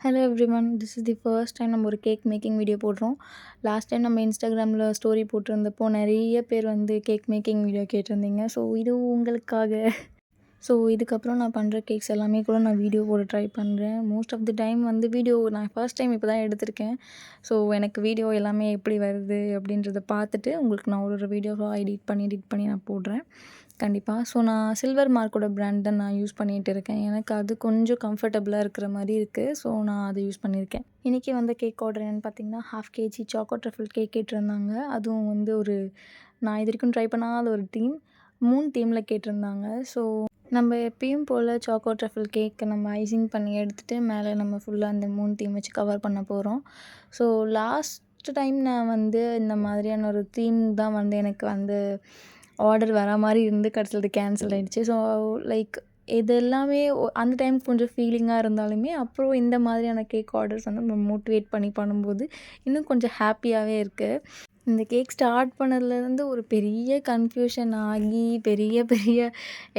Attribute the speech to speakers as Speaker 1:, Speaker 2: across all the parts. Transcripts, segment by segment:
Speaker 1: Hello everyone, this is the first time நம்ம ஒரு cake making video போடுறோம். Last time நம்ம இன்ஸ்டாகிராமில் ஸ்டோரி போட்டிருந்தப்போ நிறைய பேர் வந்து கேக் மேக்கிங் வீடியோ கேட்டிருந்தீங்க. ஸோ இது உங்களுக்காக. ஸோ இதுக்கப்புறம் நான் பண்ணுற கேக்ஸ் எல்லாமே கூட நான் வீடியோ போட ட்ரை பண்ணுறேன். மோஸ்ட் ஆஃப் தி டைம் வந்து வீடியோ நான் ஃபர்ஸ்ட் டைம் இப்போ தான் எடுத்திருக்கேன். ஸோ எனக்கு வீடியோ எல்லாமே எப்படி வருது அப்படின்றத பார்த்துட்டு உங்களுக்கு நான் ஒரு வீடியோவாக எடிட் பண்ணி நான் போடுறேன் கண்டிப்பாக. ஸோ நான் சில்வர் மார்க்கோட பிராண்ட் தான் நான் யூஸ் பண்ணிகிட்டு இருக்கேன். எனக்கு அது கொஞ்சம் கம்ஃபர்டபுளாக இருக்கிற மாதிரி இருக்குது. ஸோ நான் அதை யூஸ் பண்ணியிருக்கேன். இன்றைக்கி வந்து கேக் ஆர்டர் என்னென்னு பார்த்தீங்கன்னா, 1/2 kg சாக்கோ ட்ரஃபிள் கேக் கேட்டிருந்தாங்க. அதுவும் வந்து நான் இது வரைக்கும் ட்ரை பண்ணாத ஒரு தீம் 3 தீமில் கேட்டிருந்தாங்க. ஸோ நம்ம எப்பயும் போல் சாக்கோ ட்ரஃபிள் கேக் நம்ம ஐசிங் பண்ணி எடுத்துகிட்டு மேலே நம்ம ஃபுல்லாக அந்த 3 தீம் வச்சு கவர் பண்ண போகிறோம். ஸோ லாஸ்ட் டைம் நான் வந்து இந்த மாதிரியான ஒரு தீம் தான் வந்து எனக்கு வந்து ஆர்டர் வர மாதிரி இருந்து கடைசியில் அது கேன்சல் ஆகிடுச்சு. ஸோ லைக் இது எல்லாமே அந்த டைம் கொஞ்சம் ஃபீலிங்காக இருந்தாலுமே அப்புறம் இந்த மாதிரியான கேக் ஆர்டர்ஸ் வந்து நம்ம மோட்டிவேட் பண்ணி பண்ணும்போது இன்னும் கொஞ்சம் ஹாப்பியாகவே இருக்குது. இந்த கேக் ஸ்டார்ட் பண்ணதுலேருந்து ஒரு பெரிய கன்ஃப்யூஷன் ஆகி பெரிய பெரிய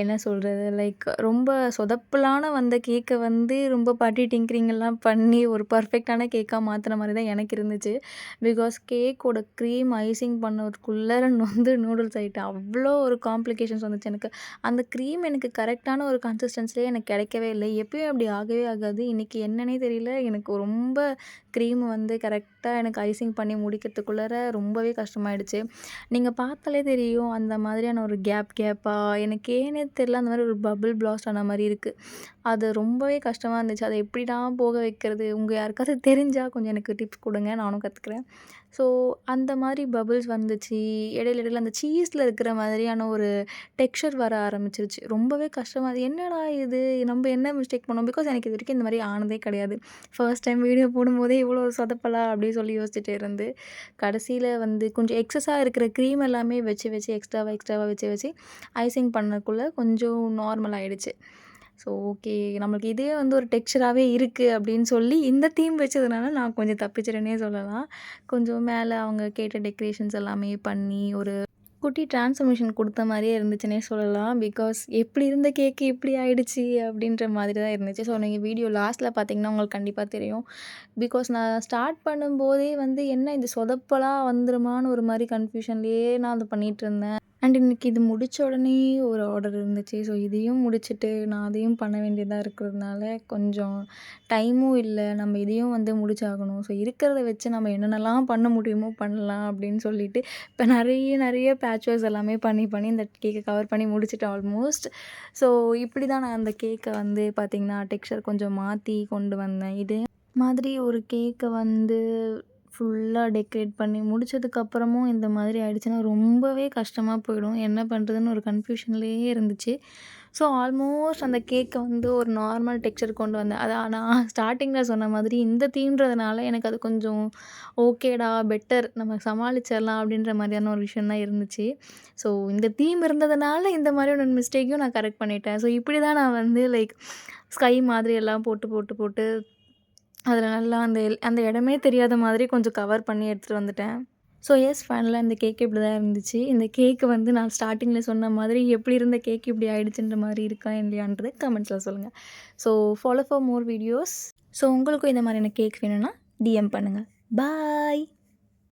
Speaker 1: என்ன சொல்கிறது, லைக் ரொம்ப சொதப்பலான வந்த கேக்கை வந்து ரொம்ப பட்டி டிங்க்ரிங் எல்லாம் பண்ணி ஒரு பர்ஃபெக்டான கேக்காக மாற்றின மாதிரி தான் எனக்கு இருந்துச்சு. பிகாஸ் கேக்கோட க்ரீம் ஐசிங் பண்ணதுக்குள்ளே வந்து நூடுல்ஸ் ஆகிட்டு அவ்வளோ ஒரு காம்ப்ளிகேஷன்ஸ் வந்துச்சு எனக்கு. அந்த க்ரீம் எனக்கு கரெக்டான ஒரு கன்சிஸ்டன்சிலே எனக்கு கிடைக்கவே இல்லை. எப்பயும் அப்படி ஆகவே ஆகாது. இன்றைக்கி என்னன்னே தெரியல, எனக்கு ரொம்ப க்ரீம் வந்து கரெக்டாக எனக்கு ஐசிங் பண்ணி முடிக்கிறதுக்குள்ளார ரொம்பவே கஷ்டமாயிடுச்சு. நீங்கள் பார்த்தாலே தெரியும் அந்த மாதிரியான ஒரு கேப்பாக எனக்கு ஏனே தெரியல, அந்த மாதிரி ஒரு பபிள் பிளாஸ்ட் ஆன மாதிரி இருக்குது. அது ரொம்பவே கஷ்டமாக இருந்துச்சு. அதை எப்படிடா போக வைக்கிறது? உங்கள் யாருக்காவது தெரிஞ்சால் கொஞ்சம் எனக்கு டிப்ஸ் கொடுங்க, நானும் கற்றுக்குறேன். ஸோ அந்த மாதிரி பபிள்ஸ் வந்துச்சு. இடையில அந்த சீஸில் இருக்கிற மாதிரியான ஒரு டெக்ஸ்சர் வர ஆரம்பிச்சிருச்சு. ரொம்பவே கஷ்டமாக அது என்னடா இது, நம்ம என்ன மிஸ்டேக் பண்ணோம்? பிகாஸ் எனக்கு இது வரைக்கும் இந்த மாதிரி ஆனதே கிடையாது. ஃபர்ஸ்ட் டைம் வீடியோ போடும்போதே இவ்வளோ சொதப்பலா அப்படின்னு சொல்லி யோசிச்சுட்டே இருந்து கடைசியில் வந்து கொஞ்சம் எக்ஸஸாக இருக்கிற க்ரீம் எல்லாமே வச்சு எக்ஸ்ட்ராவாக வச்சு ஐசிங் பண்ணக்குள்ளே கொஞ்சம் நார்மல் ஆகிடுச்சு. ஸோ ஓகே, நம்மளுக்கு இதே வந்து ஒரு டெக்ஸ்சராகவே இருக்குது அப்படின்னு சொல்லி இந்த தீம் வச்சதுனால நான் கொஞ்சம் தப்பிச்சிட்டேனே சொல்லலாம். கொஞ்சம் மேலே அவங்க கேட்ட டெக்கரேஷன்ஸ் எல்லாமே பண்ணி ஒரு குட்டி ட்ரான்ஸ்ஃபர்மேஷன் கொடுத்த மாதிரியே இருந்துச்சுன்னே சொல்லலாம். பிகாஸ் எப்படி இருந்த கேக்கு இப்படி ஆயிடுச்சு அப்படின்ற மாதிரி தான் இருந்துச்சு. ஸோ நீங்கள் வீடியோ லாஸ்ட்டில் பார்த்தீங்கன்னா உங்களுக்கு கண்டிப்பாக தெரியும். பிகாஸ் நான் ஸ்டார்ட் பண்ணும்போதே வந்து என்ன இது சொதப்பலாக வந்துருமான்னு ஒரு மாதிரி கன்ஃப்யூஷன்லேயே நான் அதை பண்ணிகிட்ருந்தேன். அண்ட் இன்றைக்கி இது முடித்த உடனே ஒரு ஆர்டர் இருந்துச்சு. ஸோ இதையும் முடிச்சுட்டு நான் அதையும் பண்ண வேண்டியதாக இருக்கிறதுனால கொஞ்சம் டைமும் இல்லை. நம்ம இதையும் வந்து முடிச்சாகணும். ஸோ இருக்கிறத வச்சு நம்ம என்னென்னலாம் பண்ண முடியுமோ பண்ணலாம் அப்படின்னு சொல்லிட்டு இப்போ நிறைய பேட்ச் ஒர்க்ஸ் எல்லாமே பண்ணி இந்த கேக்கை கவர் பண்ணி முடிச்சுட்டேன் ஆல்மோஸ்ட். ஸோ இப்படி தான் நான் அந்த கேக்கை வந்து பார்த்திங்கன்னா டெக்ஸ்சர் கொஞ்சம் மாற்றி கொண்டு வந்தேன். இதே மாதிரி ஒரு கேக்கை வந்து ஃபுல்லாக டெக்கரேட் பண்ணி முடிச்சதுக்கப்புறமும் இந்த மாதிரி ஆயிடுச்சுன்னா ரொம்பவே கஷ்டமாக போயிடும். என்ன பண்ணுறதுன்னு ஒரு கன்ஃப்யூஷன்லேயே இருந்துச்சு. ஸோ ஆல்மோஸ்ட் அந்த கேக்கை வந்து ஒரு நார்மல் டெக்ஸ்சர் கொண்டு வந்தேன். அதான் நான் ஸ்டார்டிங்கில் சொன்ன மாதிரி இந்த தீம்ன்றதுனால எனக்கு அது கொஞ்சம் ஓகேடா, பெட்டர், நம்ம சமாளிச்சிடலாம் அப்படின்ற மாதிரியான ஒரு விஷயம் தான் இருந்துச்சு. ஸோ இந்த தீம் இருந்ததுனால இந்த மாதிரியான ஒரு மிஸ்டேக்கையும் நான் கரெக்ட் பண்ணிட்டேன். ஸோ இப்படி தான் நான் வந்து லைக் ஸ்கை மாதிரி எல்லாம் போட்டு அதில் நல்லா அந்த இடமே தெரியாத மாதிரி கொஞ்சம் கவர் பண்ணி எடுத்துகிட்டு வந்துட்டேன். ஸோ எஸ், ஃபைனலாக இந்த கேக் இப்படி தான் இருந்துச்சு. இந்த கேக்கு வந்து நான் ஸ்டார்டிங்கில் சொன்ன மாதிரி எப்படி இருந்த கேக் இப்படி ஆயிடுச்சுன்ற மாதிரி இருக்கா இல்லையான்றது கமெண்ட்ஸில் சொல்லுங்கள். So follow for more videos. So உங்களுக்கும் இந்த மாதிரியான கேக் வேணும்னா டிஎம் பண்ணுங்கள். பாய்.